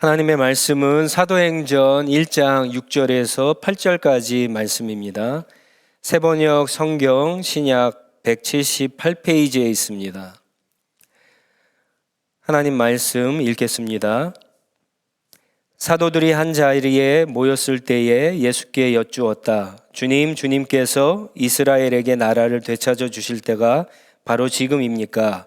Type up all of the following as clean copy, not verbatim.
하나님의 말씀은 사도행전 1장 6절에서 8절까지 말씀입니다. 세번역 성경 신약 178페이지에 있습니다. 하나님 말씀 읽겠습니다. 사도들이 한 자리에 모였을 때에 예수께 여쭈었다. 주님께서 이스라엘에게 나라를 되찾아 주실 때가 바로 지금입니까?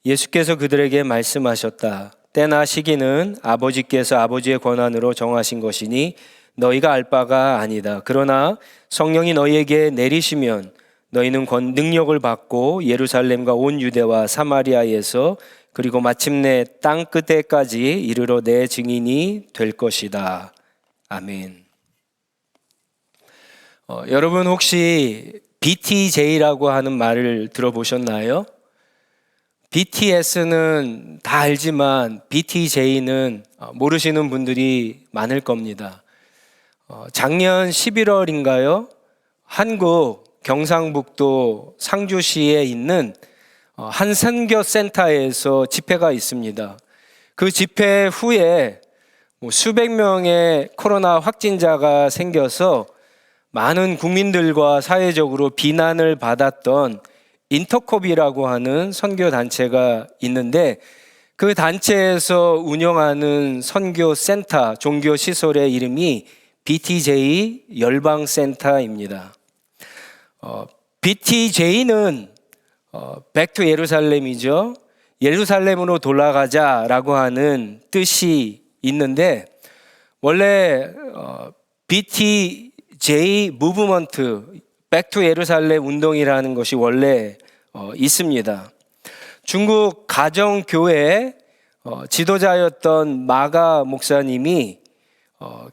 예수께서 그들에게 말씀하셨다. 때나 시기는 아버지께서 아버지의 권한으로 정하신 것이니 너희가 알 바가 아니다. 그러나 성령이 너희에게 내리시면 너희는 능력을 받고 예루살렘과 온 유대와 사마리아에서 그리고 마침내 땅 끝에까지 이르러 내 증인이 될 것이다. 아멘. 여러분 혹시 BTJ라고 하는 말을 들어보셨나요? BTS는 다 알지만 BTJ는 모르시는 분들이 많을 겁니다. 작년 11월인가요? 한국 경상북도 상주시에 있는 한 선교센터에서 집회가 있습니다. 그 집회 후에 수백 명의 코로나 확진자가 생겨서 많은 국민들과 사회적으로 비난을 받았던 인터콥이라고 하는 선교단체가 있는데 그 단체에서 운영하는 선교센터, 종교시설의 이름이 BTJ 열방센터입니다. BTJ는 Back to 예루살렘이죠. 예루살렘으로 돌아가자라고 하는 뜻이 있는데 원래 BTJ 무브먼트 Back to 예루살렘 운동이라는 것이 원래 있습니다. 중국 가정교회 지도자였던 마가 목사님이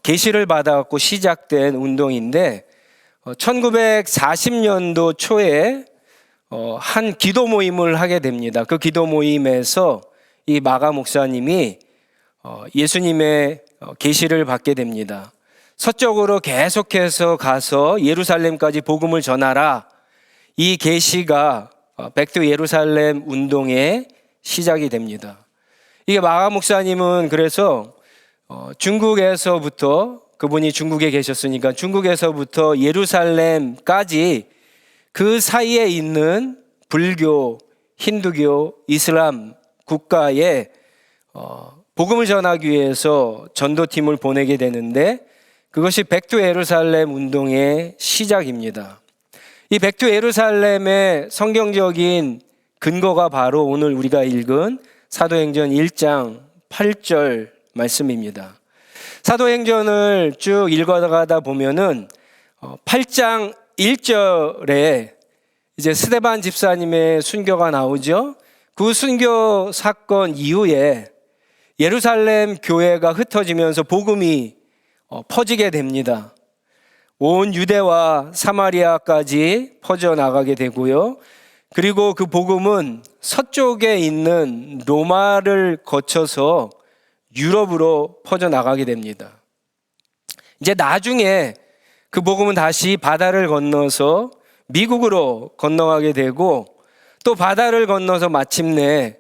계시를 받아갖고 시작된 운동인데 1940년도 초에 한 기도 모임을 하게 됩니다. 그 기도 모임에서 이 마가 목사님이 예수님의 계시를 받게 됩니다. 서쪽으로 계속해서 가서 예루살렘까지 복음을 전하라. 이 계시가 백두 예루살렘 운동의 시작이 됩니다. 이게 마가 목사님은 그래서 중국에서부터 그분이 중국에 계셨으니까 중국에서부터 예루살렘까지 그 사이에 있는 불교, 힌두교, 이슬람 국가에 복음을 전하기 위해서 전도팀을 보내게 되는데 그것이 백두 예루살렘 운동의 시작입니다. 이 백두 예루살렘의 성경적인 근거가 바로 오늘 우리가 읽은 사도행전 1장 8절 말씀입니다. 사도행전을 쭉 읽어가다 보면은 8장 1절에 이제 스데반 집사님의 순교가 나오죠. 그 순교 사건 이후에 예루살렘 교회가 흩어지면서 복음이 퍼지게 됩니다. 온 유대와 사마리아까지 퍼져나가게 되고요. 그리고 그 복음은 서쪽에 있는 로마를 거쳐서 유럽으로 퍼져나가게 됩니다. 이제 나중에 그 복음은 다시 바다를 건너서 미국으로 건너가게 되고 또 바다를 건너서 마침내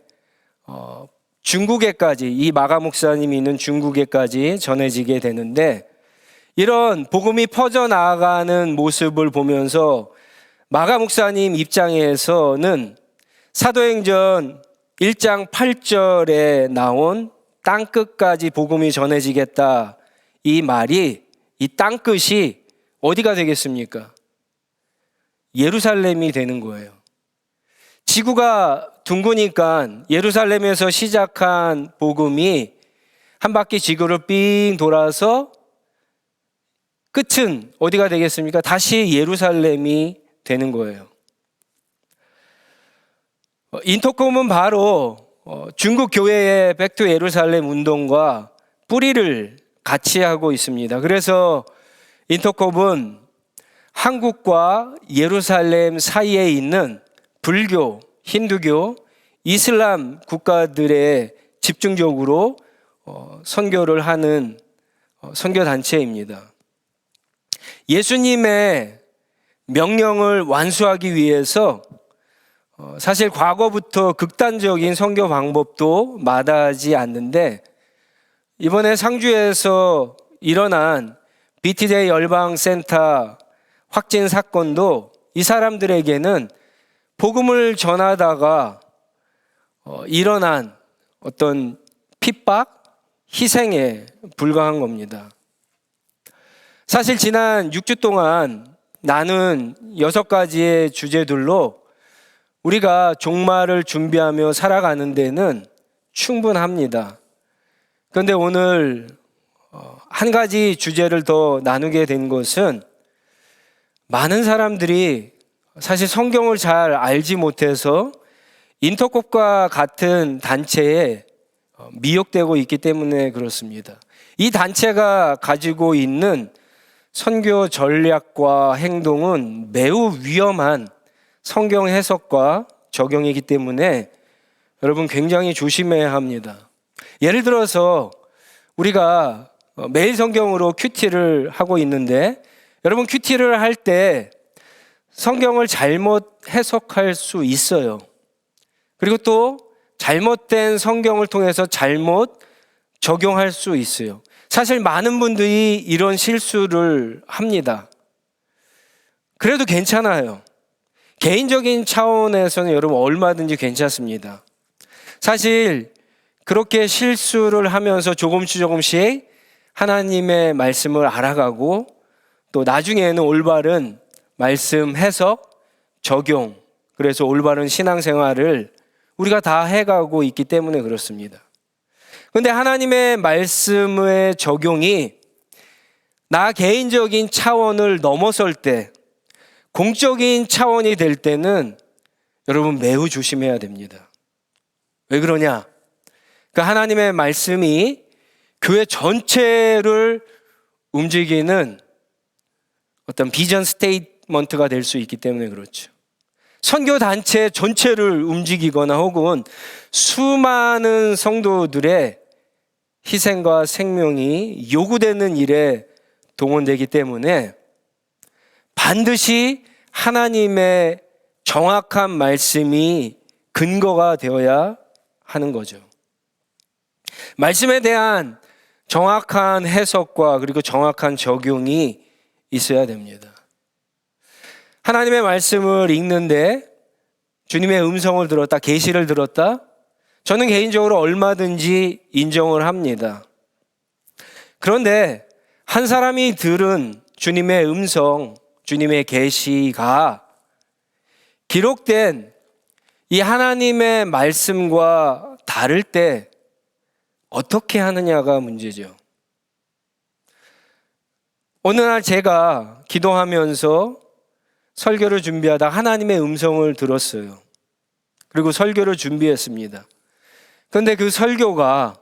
중국에까지 이 마가 목사님이 있는 중국에까지 전해지게 되는데 이런 복음이 퍼져나가는 모습을 보면서 마가 목사님 입장에서는 사도행전 1장 8절에 나온 땅끝까지 복음이 전해지겠다 이 말이 이 땅끝이 어디가 되겠습니까? 예루살렘이 되는 거예요. 지구가 둥그니까 예루살렘에서 시작한 복음이 한 바퀴 지구를 삥 돌아서 끝은 어디가 되겠습니까? 다시 예루살렘이 되는 거예요. 인터콤은 바로 중국 교회의 백투 예루살렘 운동과 뿌리를 같이 하고 있습니다. 그래서 인터콤은 한국과 예루살렘 사이에 있는 불교, 힌두교, 이슬람 국가들에 집중적으로 선교를 하는 선교단체입니다. 예수님의 명령을 완수하기 위해서 사실 과거부터 극단적인 선교 방법도 마다하지 않는데 이번에 상주에서 일어난 BTJ 열방센터 확진 사건도 이 사람들에게는 복음을 전하다가 일어난 어떤 핍박, 희생에 불과한 겁니다. 사실 지난 6주 동안 나눈 6가지의 주제들로 우리가 종말을 준비하며 살아가는 데는 충분합니다. 그런데 오늘 한 가지 주제를 더 나누게 된 것은 많은 사람들이 사실 성경을 잘 알지 못해서 인터콥과 같은 단체에 미혹되고 있기 때문에 그렇습니다. 이 단체가 가지고 있는 선교 전략과 행동은 매우 위험한 성경 해석과 적용이기 때문에 여러분 굉장히 조심해야 합니다. 예를 들어서 우리가 매일 성경으로 큐티를 하고 있는데 여러분 큐티를 할 때 성경을 잘못 해석할 수 있어요. 그리고 또 잘못된 성경을 통해서 잘못 적용할 수 있어요. 사실 많은 분들이 이런 실수를 합니다. 그래도 괜찮아요. 개인적인 차원에서는 여러분 얼마든지 괜찮습니다. 사실 그렇게 실수를 하면서 조금씩 하나님의 말씀을 알아가고 또 나중에는 올바른 말씀 해석, 적용, 그래서 올바른 신앙생활을 우리가 다 해가고 있기 때문에 그렇습니다. 그런데 하나님의 말씀의 적용이 나 개인적인 차원을 넘어설 때, 공적인 차원이 될 때는 여러분 매우 조심해야 됩니다. 왜 그러냐? 그 하나님의 말씀이 교회 전체를 움직이는 어떤 비전 스테이트먼트가 될 수 있기 때문에 그렇죠. 선교 단체 전체를 움직이거나 혹은 수많은 성도들의 희생과 생명이 요구되는 일에 동원되기 때문에 반드시 하나님의 정확한 말씀이 근거가 되어야 하는 거죠. 말씀에 대한 정확한 해석과 그리고 정확한 적용이 있어야 됩니다. 하나님의 말씀을 읽는데 주님의 음성을 들었다, 계시를 들었다, 저는 개인적으로 얼마든지 인정을 합니다. 그런데 한 사람이 들은 주님의 음성, 주님의 계시가 기록된 이 하나님의 말씀과 다를 때 어떻게 하느냐가 문제죠. 어느 날 제가 기도하면서 설교를 준비하다 하나님의 음성을 들었어요. 그리고 설교를 준비했습니다. 그런데 그 설교가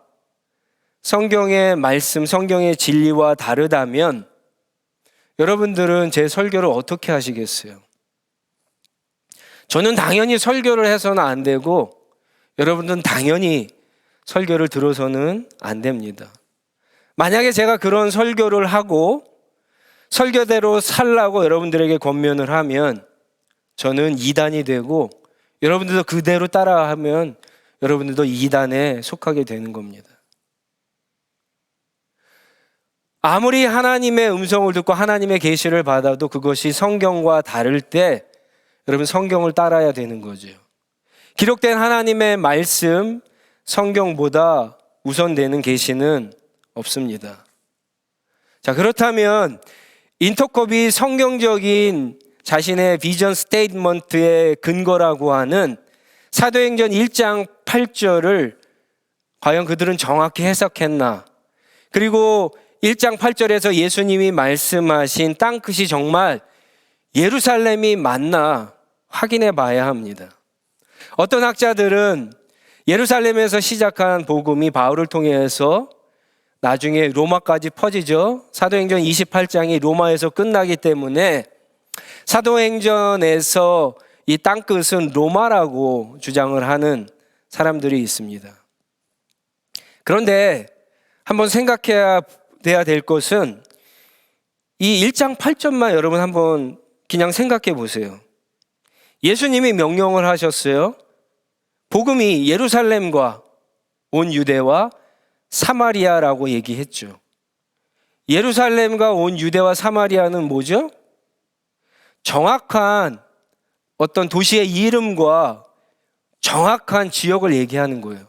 성경의 말씀, 성경의 진리와 다르다면 여러분들은 제 설교를 어떻게 하시겠어요? 저는 당연히 설교를 해서는 안 되고 여러분들은 당연히 설교를 들어서는 안 됩니다. 만약에 제가 그런 설교를 하고 설교대로 살라고 여러분들에게 권면을 하면 저는 이단이 되고 여러분들도 그대로 따라하면 여러분들도 이단에 속하게 되는 겁니다. 아무리 하나님의 음성을 듣고 하나님의 계시를 받아도 그것이 성경과 다를 때 여러분 성경을 따라야 되는 거죠. 기록된 하나님의 말씀, 성경보다 우선되는 계시는 없습니다. 자, 그렇다면 인터콥이 성경적인 자신의 비전 스테이트먼트의 근거라고 하는 사도행전 1장 8절을 과연 그들은 정확히 해석했나? 그리고 1장 8절에서 예수님이 말씀하신 땅끝이 정말 예루살렘이 맞나 확인해 봐야 합니다. 어떤 학자들은 예루살렘에서 시작한 복음이 바울을 통해서 나중에 로마까지 퍼지죠. 사도행전 28장이 로마에서 끝나기 때문에 사도행전에서 이 땅끝은 로마라고 주장을 하는 사람들이 있습니다. 그런데 한번 생각해야 될 것은 이 1장 8절만 여러분 한번 그냥 생각해 보세요. 예수님이 명령을 하셨어요. 복음이 예루살렘과 온 유대와 사마리아라고 얘기했죠. 예루살렘과 온 유대와 사마리아는 뭐죠? 정확한 어떤 도시의 이름과 정확한 지역을 얘기하는 거예요.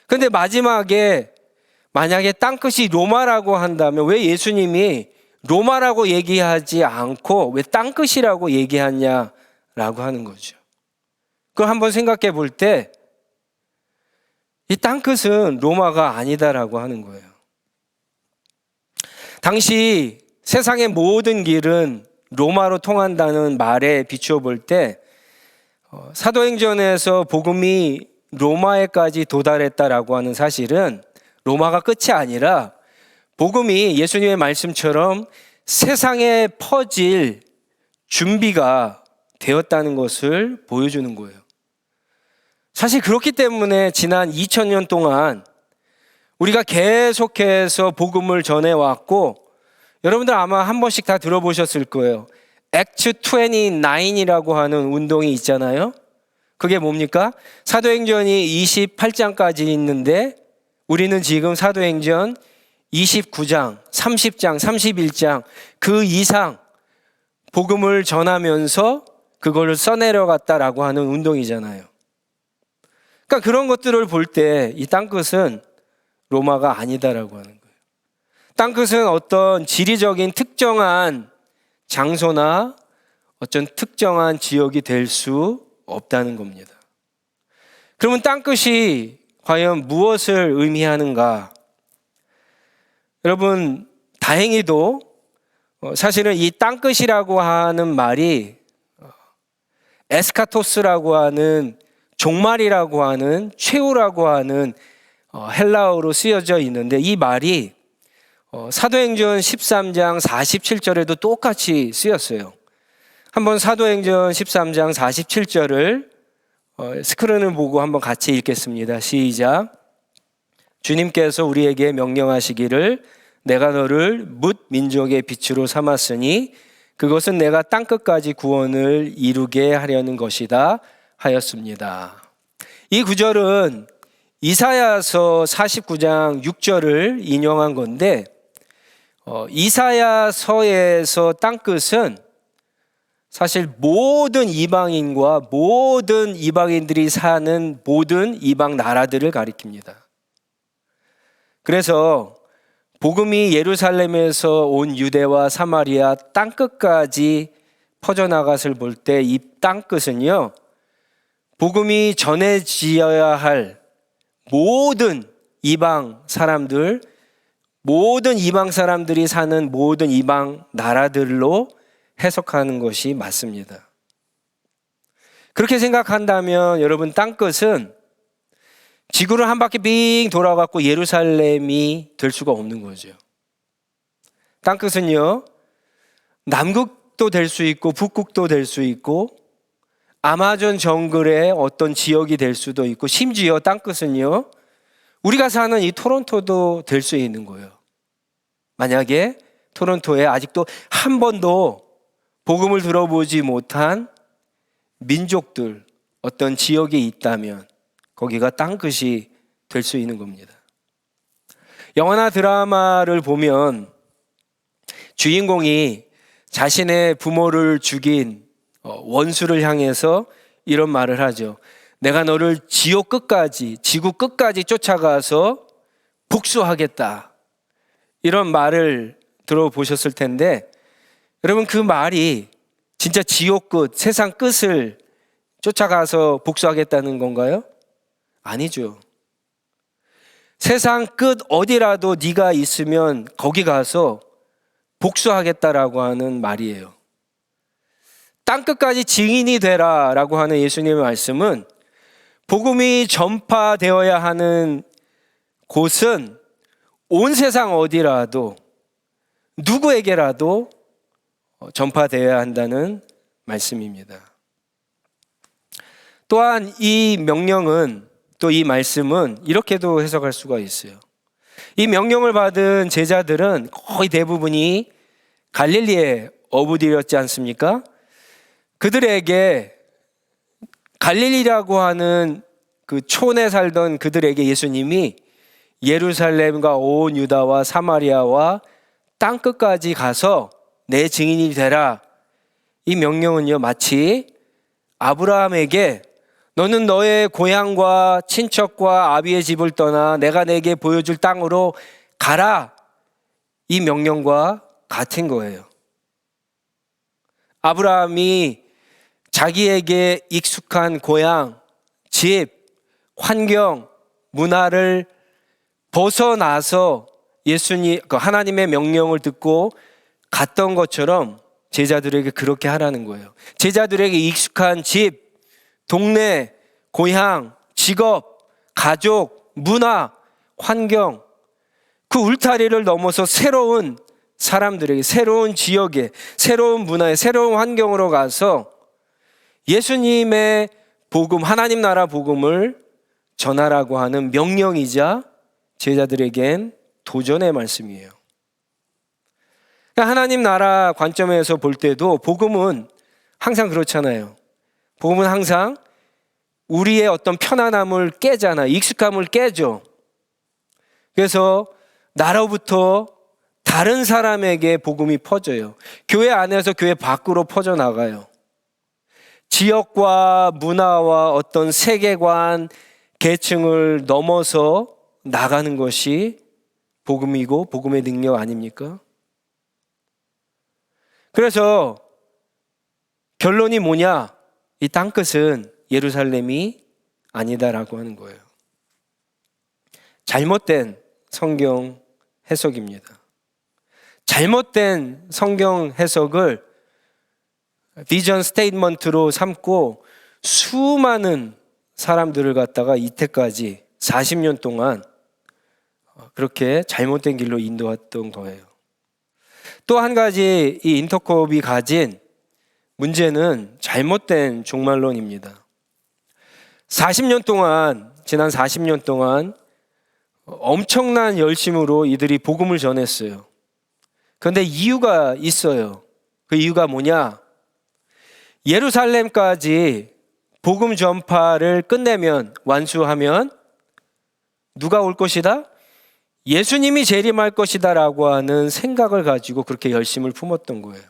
근데 마지막에 만약에 땅끝이 로마라고 한다면 왜 예수님이 로마라고 얘기하지 않고 왜 땅끝이라고 얘기하냐라고 하는 거죠. 그걸 한번 생각해 볼 때 이 땅끝은 로마가 아니다라고 하는 거예요. 당시 세상의 모든 길은 로마로 통한다는 말에 비추어 볼 때 사도행전에서 복음이 로마에까지 도달했다라고 하는 사실은 로마가 끝이 아니라 복음이 예수님의 말씀처럼 세상에 퍼질 준비가 되었다는 것을 보여주는 거예요. 사실 그렇기 때문에 지난 2000년 동안 우리가 계속해서 복음을 전해왔고, 여러분들 아마 한 번씩 다 들어보셨을 거예요. 액트 29이라고 하는 운동이 있잖아요. 그게 뭡니까? 사도행전이 28장까지 있는데 우리는 지금 사도행전 29장, 30장, 31장 그 이상 복음을 전하면서 그걸 써내려갔다라고 하는 운동이잖아요. 그러니까 그런 것들을 볼 때 이 땅끝은 로마가 아니다라고 하는 거예요. 땅끝은 어떤 지리적인 특정한 장소나 어떤 특정한 지역이 될 수 없다는 겁니다. 그러면 땅끝이 과연 무엇을 의미하는가? 여러분, 다행히도 사실은 이 땅끝이라고 하는 말이 에스카토스라고 하는 종말이라고 하는 최후라고 하는 헬라어로 쓰여져 있는데, 이 말이 사도행전 13장 47절에도 똑같이 쓰였어요. 한번 사도행전 13장 47절을 스크린을 보고 한번 같이 읽겠습니다. 시작. 주님께서 우리에게 명령하시기를 내가 너를 뭇 민족의 빛으로 삼았으니 그것은 내가 땅끝까지 구원을 이루게 하려는 것이다 하였습니다. 이 구절은 이사야서 49장 6절을 인용한 건데, 이사야서에서 땅끝은 사실 모든 이방인과 모든 이방인들이 사는 모든 이방 나라들을 가리킵니다. 그래서 복음이 예루살렘에서 온 유대와 사마리아 땅끝까지 퍼져나갔을 볼 때 이 땅끝은요, 복음이 전해지어야 할 모든 이방 사람들, 모든 이방 사람들이 사는 모든 이방 나라들로 해석하는 것이 맞습니다. 그렇게 생각한다면 여러분, 땅끝은 지구를 한 바퀴 빙 돌아갖고 예루살렘이 될 수가 없는 거죠. 땅끝은요, 남극도 될 수 있고 북극도 될 수 있고 아마존 정글의 어떤 지역이 될 수도 있고, 심지어 땅끝은요, 우리가 사는 이 토론토도 될 수 있는 거예요. 만약에 토론토에 아직도 한 번도 복음을 들어보지 못한 민족들, 어떤 지역이 있다면 거기가 땅끝이 될 수 있는 겁니다. 영화나 드라마를 보면 주인공이 자신의 부모를 죽인 원수를 향해서 이런 말을 하죠. 내가 너를 지옥 끝까지, 지구 끝까지 쫓아가서 복수하겠다. 이런 말을 들어보셨을 텐데, 여러분, 그 말이 진짜 지옥 끝, 세상 끝을 쫓아가서 복수하겠다는 건가요? 아니죠. 세상 끝 어디라도 네가 있으면 거기 가서 복수하겠다라고 하는 말이에요. 땅끝까지 증인이 되라 라고 하는 예수님의 말씀은 복음이 전파되어야 하는 곳은 온 세상 어디라도 누구에게라도 전파되어야 한다는 말씀입니다. 또한 이 명령은, 또 이 말씀은 이렇게도 해석할 수가 있어요. 이 명령을 받은 제자들은 거의 대부분이 갈릴리의 어부들이었지 않습니까? 그들에게, 갈릴리라고 하는 그 촌에 살던 그들에게 예수님이 예루살렘과 온 유다와 사마리아와 땅끝까지 가서 내 증인이 되라. 이 명령은요, 마치 아브라함에게 너는 너의 고향과 친척과 아비의 집을 떠나 내가 내게 보여줄 땅으로 가라. 이 명령과 같은 거예요. 아브라함이 자기에게 익숙한 고향, 집, 환경, 문화를 벗어나서 하나님의 명령을 듣고 갔던 것처럼 제자들에게 그렇게 하라는 거예요. 제자들에게 익숙한 집, 동네, 고향, 직업, 가족, 문화, 환경, 그 울타리를 넘어서 새로운 사람들에게, 새로운 지역에, 새로운 문화에, 새로운 환경으로 가서 예수님의 복음, 하나님 나라 복음을 전하라고 하는 명령이자 제자들에겐 도전의 말씀이에요. 하나님 나라 관점에서 볼 때도 복음은 항상 그렇잖아요. 복음은 항상 우리의 어떤 편안함을 깨잖아. 익숙함을 깨죠. 그래서 나로부터 다른 사람에게 복음이 퍼져요. 교회 안에서 교회 밖으로 퍼져나가요. 지역과 문화와 어떤 세계관, 계층을 넘어서 나가는 것이 복음이고 복음의 능력 아닙니까? 그래서 결론이 뭐냐? 이 땅끝은 예루살렘이 아니다라고 하는 거예요. 잘못된 성경 해석입니다. 잘못된 성경 해석을 비전 스테이트먼트로 삼고 수많은 사람들을 갖다가 이때까지 40년 동안 그렇게 잘못된 길로 인도했던 거예요. 또 한 가지 이 인터콥이 가진 문제는 잘못된 종말론입니다. 40년 동안, 지난 40년 동안 엄청난 열심으로 이들이 복음을 전했어요. 그런데 이유가 있어요. 그 이유가 뭐냐? 예루살렘까지 복음 전파를 끝내면, 완수하면 누가 올 것이다? 예수님이 재림할 것이다 라고 하는 생각을 가지고 그렇게 열심을 품었던 거예요.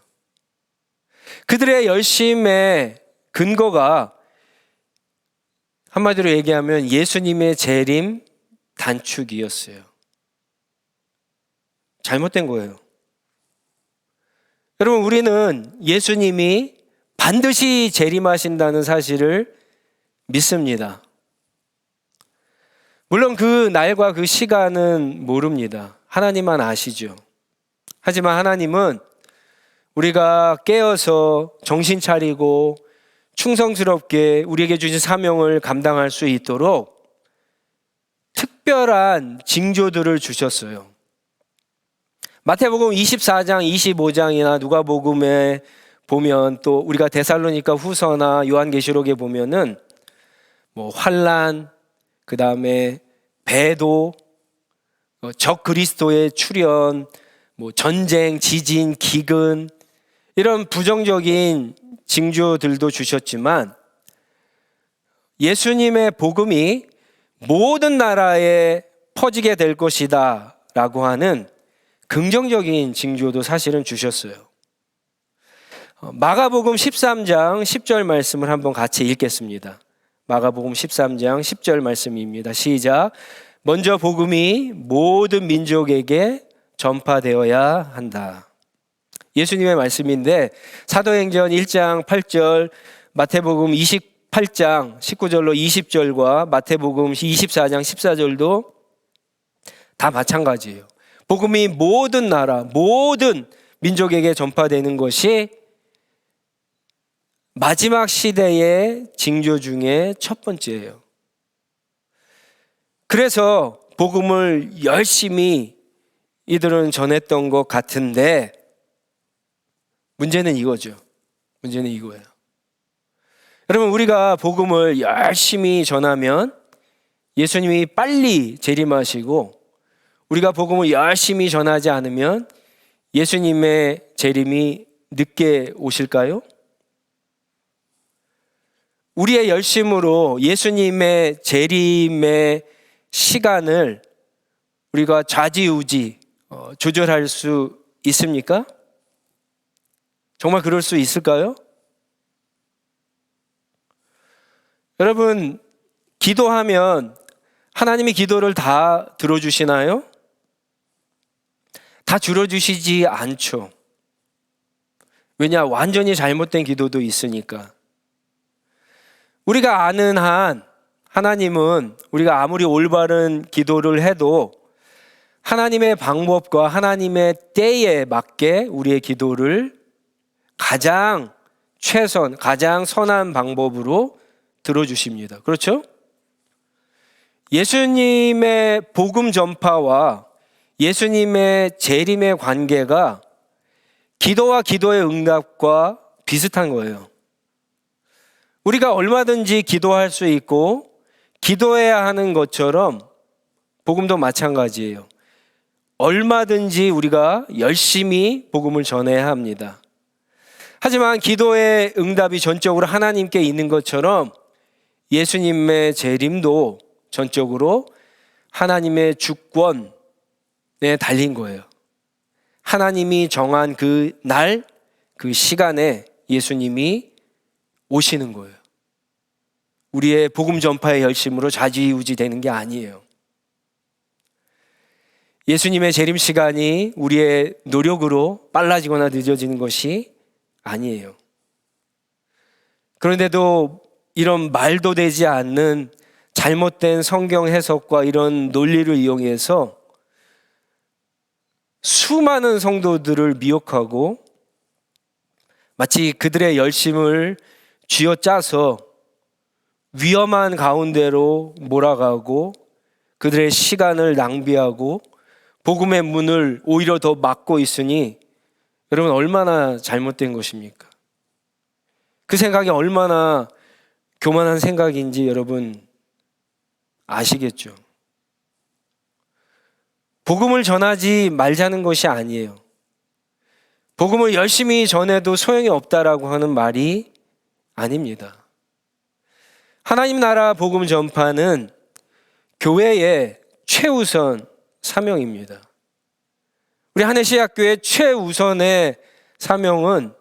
그들의 열심의 근거가 한마디로 얘기하면 예수님의 재림 단축이었어요. 잘못된 거예요. 여러분, 우리는 예수님이 반드시 재림하신다는 사실을 믿습니다. 물론 그 날과 그 시간은 모릅니다. 하나님만 아시죠. 하지만 하나님은 우리가 깨어서 정신 차리고 충성스럽게 우리에게 주신 사명을 감당할 수 있도록 특별한 징조들을 주셨어요. 마태복음 24장, 25장이나 누가복음에 보면, 또 우리가 데살로니가 후서나 요한계시록에 보면은 환난, 그 다음에 배도, 적 그리스도의 출현, 전쟁, 지진, 기근, 이런 부정적인 징조들도 주셨지만 예수님의 복음이 모든 나라에 퍼지게 될 것이다 라고 하는 긍정적인 징조도 사실은 주셨어요. 마가복음 13장 10절 말씀을 한번 같이 읽겠습니다. 마가복음 13장 10절 말씀입니다. 시작. 먼저 복음이 모든 민족에게 전파되어야 한다. 예수님의 말씀인데 사도행전 1장 8절, 마태복음 28장 19절로 20절과 마태복음 24장 14절도 다 마찬가지예요. 복음이 모든 나라, 모든 민족에게 전파되는 것이 마지막 시대의 징조 중에 첫 번째예요. 그래서 복음을 열심히 이들은 전했던 것 같은데 문제는 이거죠. 문제는 이거예요. 여러분, 우리가 복음을 열심히 전하면 예수님이 빨리 재림하시고, 우리가 복음을 열심히 전하지 않으면 예수님의 재림이 늦게 오실까요? 우리의 열심으로 예수님의 재림의 시간을 우리가 좌지우지 조절할 수 있습니까? 정말 그럴 수 있을까요? 여러분, 기도하면 하나님이 기도를 다 들어주시나요? 다 들어주시지 않죠. 왜냐? 완전히 잘못된 기도도 있으니까. 우리가 아는 한 하나님은 우리가 아무리 올바른 기도를 해도 하나님의 방법과 하나님의 때에 맞게 우리의 기도를 가장 최선, 가장 선한 방법으로 들어주십니다. 그렇죠? 예수님의 복음 전파와 예수님의 재림의 관계가 기도와 기도의 응답과 비슷한 거예요. 우리가 얼마든지 기도할 수 있고 기도해야 하는 것처럼 복음도 마찬가지예요. 얼마든지 우리가 열심히 복음을 전해야 합니다. 하지만 기도의 응답이 전적으로 하나님께 있는 것처럼 예수님의 재림도 전적으로 하나님의 주권에 달린 거예요. 하나님이 정한 그 날, 그 시간에 예수님이 오시는 거예요. 우리의 복음 전파의 열심으로 좌지우지 되는 게 아니에요. 예수님의 재림 시간이 우리의 노력으로 빨라지거나 늦어지는 것이 아니에요. 그런데도 이런 말도 되지 않는 잘못된 성경 해석과 이런 논리를 이용해서 수많은 성도들을 미혹하고 마치 그들의 열심을 쥐어짜서 위험한 가운데로 몰아가고 그들의 시간을 낭비하고 복음의 문을 오히려 더 막고 있으니 여러분 얼마나 잘못된 것입니까? 그 생각이 얼마나 교만한 생각인지 여러분 아시겠죠? 복음을 전하지 말자는 것이 아니에요. 복음을 열심히 전해도 소용이 없다라고 하는 말이 아닙니다. 하나님 나라 복음 전파는 교회의 최우선 사명입니다. 우리 한해시학교의 최우선의 사명은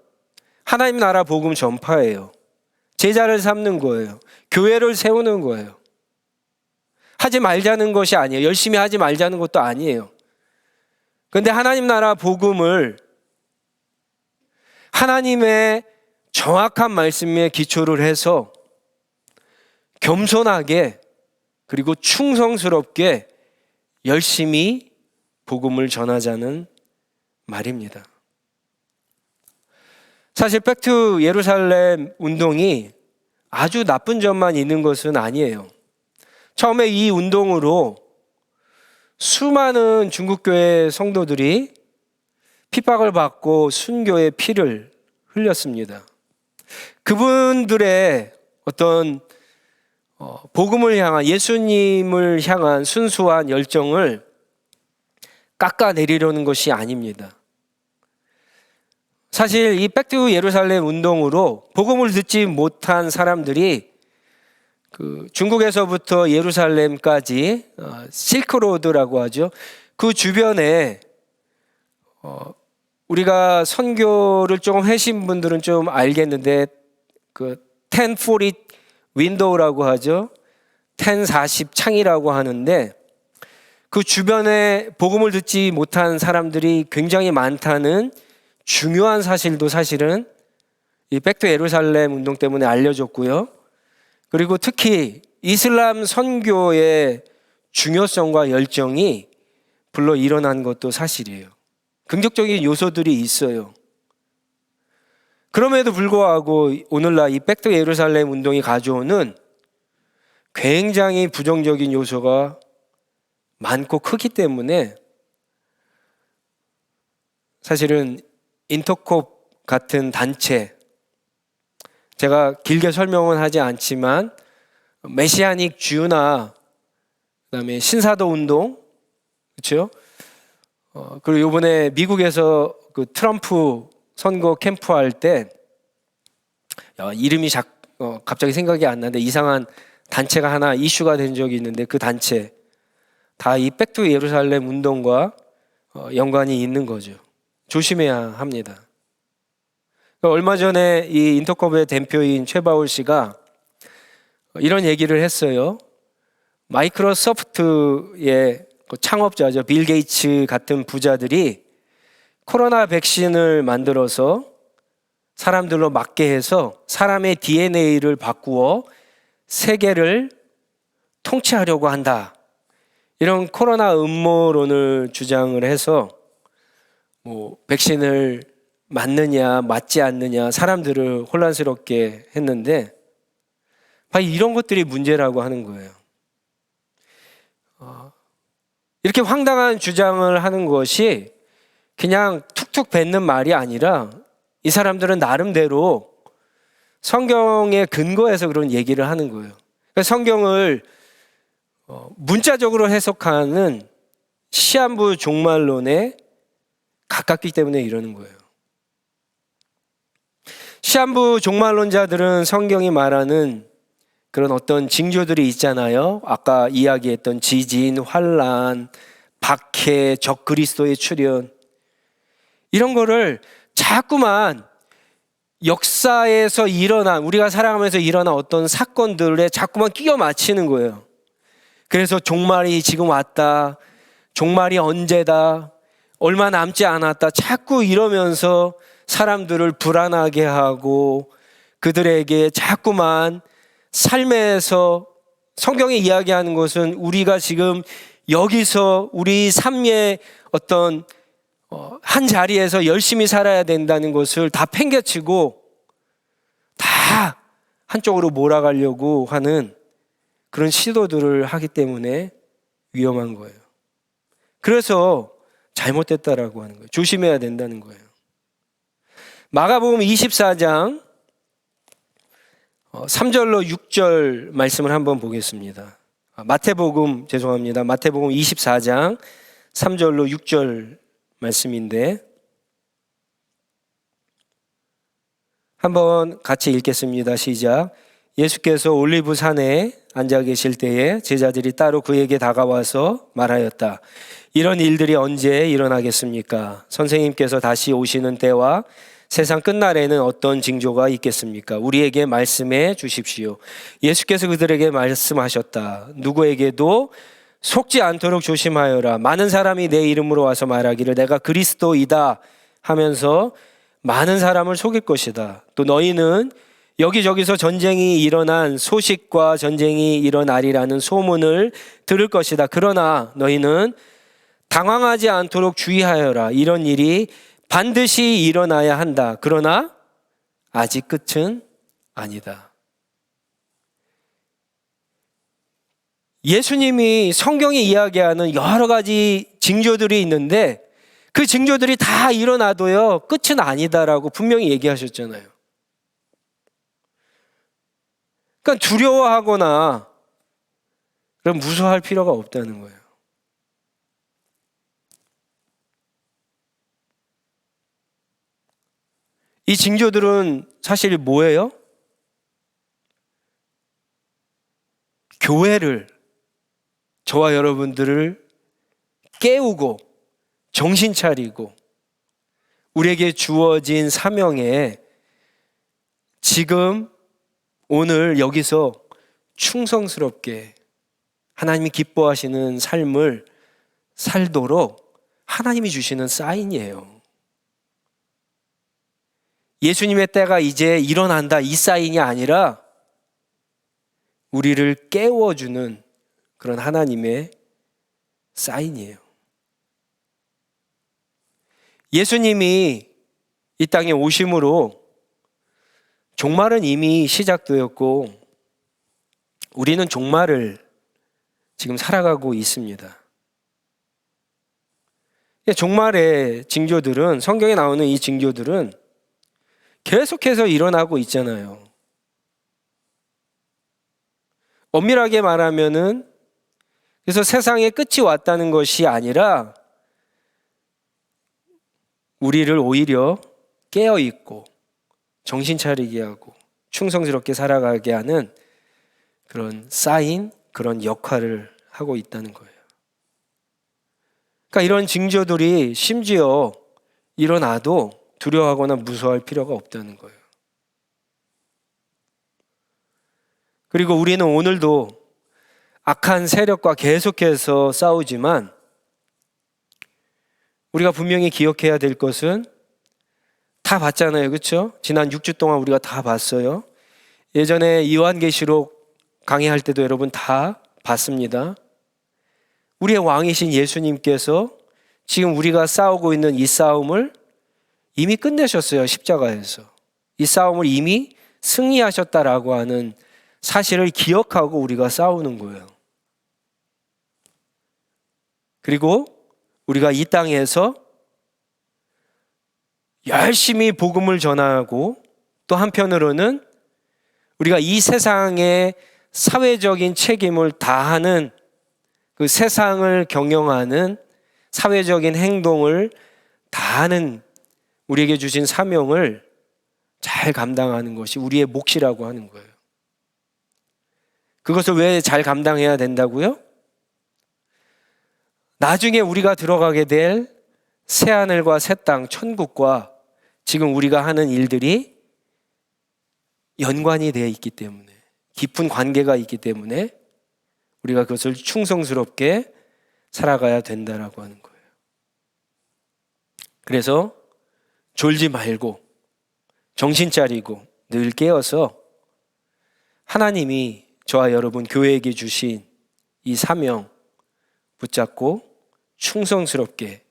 하나님 나라 복음 전파예요. 제자를 삼는 거예요. 교회를 세우는 거예요. 하지 말자는 것이 아니에요. 열심히 하지 말자는 것도 아니에요. 그런데 하나님 나라 복음을 하나님의 정확한 말씀에 기초를 해서 겸손하게 그리고 충성스럽게 열심히 복음을 전하자는 말입니다. 사실 백투 예루살렘 운동이 아주 나쁜 점만 있는 것은 아니에요. 처음에 이 운동으로 수많은 중국교회 성도들이 핍박을 받고 순교의 피를 흘렸습니다. 그분들의 어떤 복음을 향한, 예수님을 향한 순수한 열정을 깎아내리려는 것이 아닙니다. 사실 이 백투 예루살렘 운동으로 복음을 듣지 못한 사람들이 중국에서부터 예루살렘까지 실크로드라고 하죠. 그 주변에 우리가 선교를 조금 하신 분들은 좀 알겠는데 1040 윈도우라고 하죠. 1040 창이라고 하는데 그 주변에 복음을 듣지 못한 사람들이 굉장히 많다는 중요한 사실도 사실은 이 백투 예루살렘 운동 때문에 알려졌고요. 그리고 특히 이슬람 선교의 중요성과 열정이 불러 일어난 것도 사실이에요. 긍정적인 요소들이 있어요. 그럼에도 불구하고 오늘날 이 백투 예루살렘 운동이 가져오는 굉장히 부정적인 요소가 많고 크기 때문에 사실은 인터콥 같은 단체, 제가 길게 설명은 하지 않지만 메시아닉 주나 그다음에 신사도 운동, 그렇죠? 그리고 이번에 미국에서 그 트럼프 선거 캠프 할 때 이름이 갑자기 생각이 안 나는데 이상한 단체가 하나 이슈가 된 적이 있는데 그 단체 다 이 백투 예루살렘 운동과 연관이 있는 거죠. 조심해야 합니다. 얼마 전에 이 인터컵의 대표인 최바울 씨가 이런 얘기를 했어요. 마이크로소프트의 창업자죠. 빌 게이츠 같은 부자들이 코로나 백신을 만들어서 사람들로 맞게 해서 사람의 DNA를 바꾸어 세계를 통치하려고 한다. 이런 코로나 음모론을 주장을 해서 백신을 맞느냐 맞지 않느냐 사람들을 혼란스럽게 했는데 바로 이런 것들이 문제라고 하는 거예요. 이렇게 황당한 주장을 하는 것이 그냥 툭툭 뱉는 말이 아니라 이 사람들은 나름대로 성경에 근거해서 그런 얘기를 하는 거예요. 성경을 문자적으로 해석하는 시한부 종말론에 가깝기 때문에 이러는 거예요. 시한부 종말론자들은 성경이 말하는 그런 어떤 징조들이 있잖아요. 아까 이야기했던 지진, 환란, 박해, 적그리스도의 출현, 이런 거를 자꾸만 역사에서 일어난, 우리가 살아가면서 일어난 어떤 사건들에 자꾸만 끼워 맞히는 거예요. 그래서 종말이 지금 왔다, 종말이 언제다, 얼마 남지 않았다, 자꾸 이러면서 사람들을 불안하게 하고 그들에게 자꾸만 삶에서, 성경이 이야기하는 것은 우리가 지금 여기서 우리 삶의 어떤 한 자리에서 열심히 살아야 된다는 것을 다 팽개치고 다 한쪽으로 몰아가려고 하는 그런 시도들을 하기 때문에 위험한 거예요. 그래서 잘못됐다라고 하는 거예요. 조심해야 된다는 거예요. 마가복음 24장 3절로 6절 말씀을 한번 보겠습니다. 마태복음 24장 3절로 6절 말씀인데 한번 같이 읽겠습니다. 시작. 예수께서 올리브 산에 앉아 계실 때에 제자들이 따로 그에게 다가와서 말하였다. 이런 일들이 언제 일어나겠습니까? 선생님께서 다시 오시는 때와 세상 끝날에는 어떤 징조가 있겠습니까? 우리에게 말씀해 주십시오. 예수께서 그들에게 말씀하셨다. 누구에게도 속지 않도록 조심하여라. 많은 사람이 내 이름으로 와서 말하기를 내가 그리스도이다 하면서 많은 사람을 속일 것이다. 또 너희는 여기저기서 전쟁이 일어난 소식과 전쟁이 일어나리라는 소문을 들을 것이다. 그러나 너희는 당황하지 않도록 주의하여라. 이런 일이 반드시 일어나야 한다. 그러나 아직 끝은 아니다. 예수님이 성경이 이야기하는 여러 가지 징조들이 있는데 그 징조들이 다 일어나도요 끝은 아니다라고 분명히 얘기하셨잖아요. 그러니까 두려워하거나 그럼 무서워할 필요가 없다는 거예요. 이 징조들은 사실 뭐예요? 교회를, 저와 여러분들을 깨우고 정신 차리고 우리에게 주어진 사명에 지금 오늘 여기서 충성스럽게 하나님이 기뻐하시는 삶을 살도록 하나님이 주시는 사인이에요. 예수님의 때가 이제 일어난다 이 사인이 아니라 우리를 깨워주는 그런 하나님의 사인이에요. 예수님이 이 땅에 오심으로 종말은 이미 시작되었고 우리는 종말을 지금 살아가고 있습니다. 종말의 징조들은, 성경에 나오는 이 징조들은 계속해서 일어나고 있잖아요. 엄밀하게 말하면은 그래서 세상의 끝이 왔다는 것이 아니라 우리를 오히려 깨어있고 정신 차리게 하고 충성스럽게 살아가게 하는 그런 사인, 그런 역할을 하고 있다는 거예요. 그러니까 이런 징조들이 심지어 일어나도 두려워하거나 무서워할 필요가 없다는 거예요. 그리고 우리는 오늘도 악한 세력과 계속해서 싸우지만 우리가 분명히 기억해야 될 것은 다 봤잖아요. 그렇죠? 지난 6주 동안 우리가 다 봤어요. 예전에 요한계시록 강의할 때도 여러분 다 봤습니다. 우리의 왕이신 예수님께서 지금 우리가 싸우고 있는 이 싸움을 이미 끝내셨어요. 십자가에서. 이 싸움을 이미 승리하셨다라고 하는 사실을 기억하고 우리가 싸우는 거예요. 그리고 우리가 이 땅에서 열심히 복음을 전하고 또 한편으로는 우리가 이 세상의 사회적인 책임을 다하는 그 세상을 경영하는 사회적인 행동을 다하는 우리에게 주신 사명을 잘 감당하는 것이 우리의 몫이라고 하는 거예요. 그것을 왜 잘 감당해야 된다고요? 나중에 우리가 들어가게 될 새하늘과 새 땅, 천국과 지금 우리가 하는 일들이 연관이 되어 있기 때문에, 깊은 관계가 있기 때문에 우리가 그것을 충성스럽게 살아가야 된다라고 하는 거예요. 그래서 졸지 말고 정신 차리고 늘 깨어서 하나님이 저와 여러분 교회에게 주신 이 사명 붙잡고 충성스럽게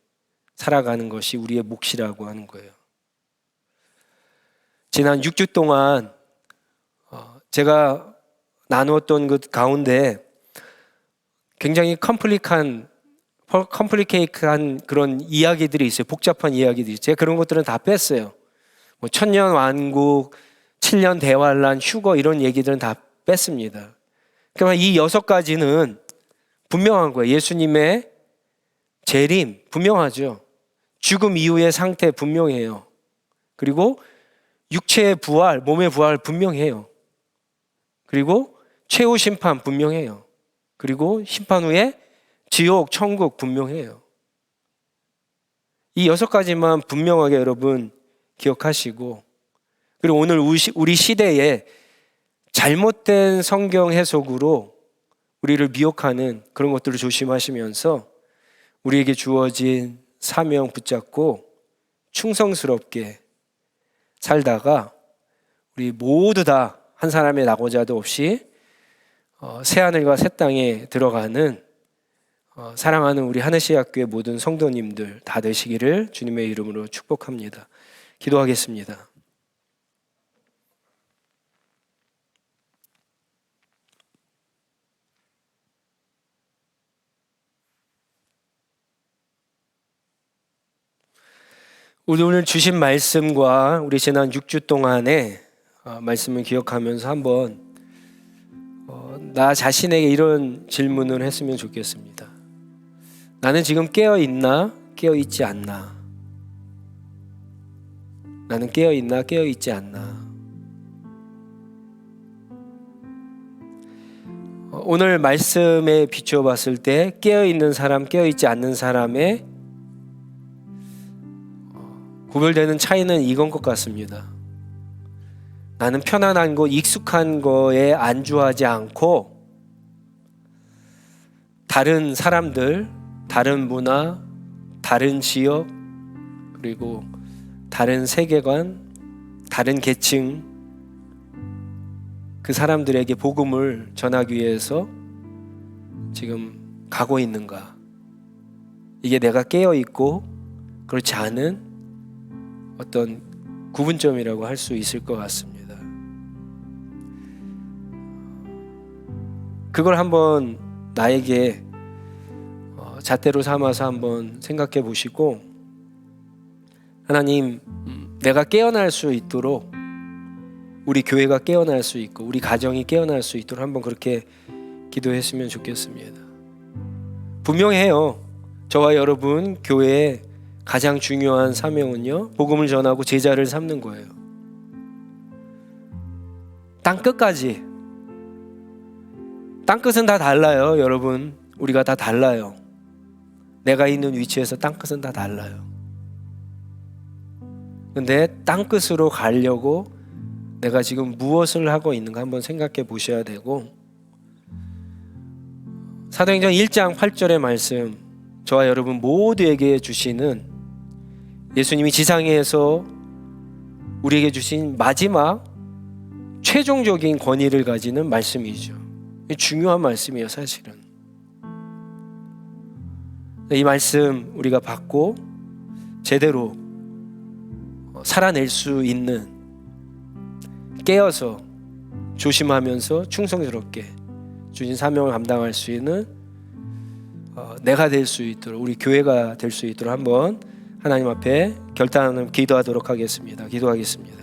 살아가는 것이 우리의 몫이라고 하는 거예요. 지난 6주 동안 제가 나누었던 그 가운데 굉장히 컴플리케이트한 그런 이야기들이 있어요. 복잡한 이야기들이. 제가 그런 것들은 다 뺐어요. 뭐 천년 왕국, 7년 대환란, 휴거 이런 얘기들은 다 뺐습니다. 그러니까 이 6가지는 분명한 거예요. 예수님의 재림 분명하죠. 죽음 이후의 상태 분명해요. 그리고 육체의 부활, 몸의 부활 분명해요. 그리고 최후 심판 분명해요. 그리고 심판 후에 지옥, 천국 분명해요. 이 6가지만 분명하게 여러분 기억하시고, 그리고 오늘 우리 시대에 잘못된 성경 해석으로 우리를 미혹하는 그런 것들을 조심하시면서 우리에게 주어진 사명 붙잡고 충성스럽게 살다가 우리 모두 다 한 사람의 낙오자도 없이 새하늘과 새 땅에 들어가는 사랑하는 우리 하늘시학교의 모든 성도님들 다 되시기를 주님의 이름으로 축복합니다. 기도하겠습니다. 우리 오늘 주신 말씀과 우리 지난 6주 동안의 말씀을 기억하면서 한번 나 자신에게 이런 질문을 했으면 좋겠습니다. 나는 지금 깨어있나? 깨어있지 않나? 나는 깨어있나? 깨어있지 않나? 오늘 말씀에 비추어 봤을 때 깨어있는 사람, 깨어있지 않는 사람의 구별되는 차이는 이건 것 같습니다. 나는 편안한 거, 익숙한 거에 안주하지 않고 다른 사람들, 다른 문화, 다른 지역, 그리고 다른 세계관, 다른 계층, 그 사람들에게 복음을 전하기 위해서 지금 가고 있는가? 이게 내가 깨어있고 그렇지 않은 어떤 구분점이라고 할 수 있을 것 같습니다. 그걸 한번 나에게 잣대로 삼아서 한번 생각해 보시고, 하나님, 내가 깨어날 수 있도록, 우리 교회가 깨어날 수 있고 우리 가정이 깨어날 수 있도록 한번 그렇게 기도했으면 좋겠습니다. 분명해요. 저와 여러분 교회의 가장 중요한 사명은요, 복음을 전하고 제자를 삼는 거예요. 땅끝까지. 땅끝은 다 달라요, 여러분. 우리가 다 달라요. 내가 있는 위치에서 땅끝은 다 달라요. 근데 땅끝으로 가려고 내가 지금 무엇을 하고 있는가 한번 생각해 보셔야 되고, 사도행전 1장 8절의 말씀, 저와 여러분 모두에게 주시는 예수님이 지상에서 우리에게 주신 마지막 최종적인 권위를 가지는 말씀이죠. 중요한 말씀이에요, 사실은. 이 말씀 우리가 받고 제대로 살아낼 수 있는, 깨어서 조심하면서 충성스럽게 주신 사명을 감당할 수 있는 내가 될 수 있도록, 우리 교회가 될 수 있도록 한번 하나님 앞에 결단하는 기도하도록 하겠습니다. 기도하겠습니다.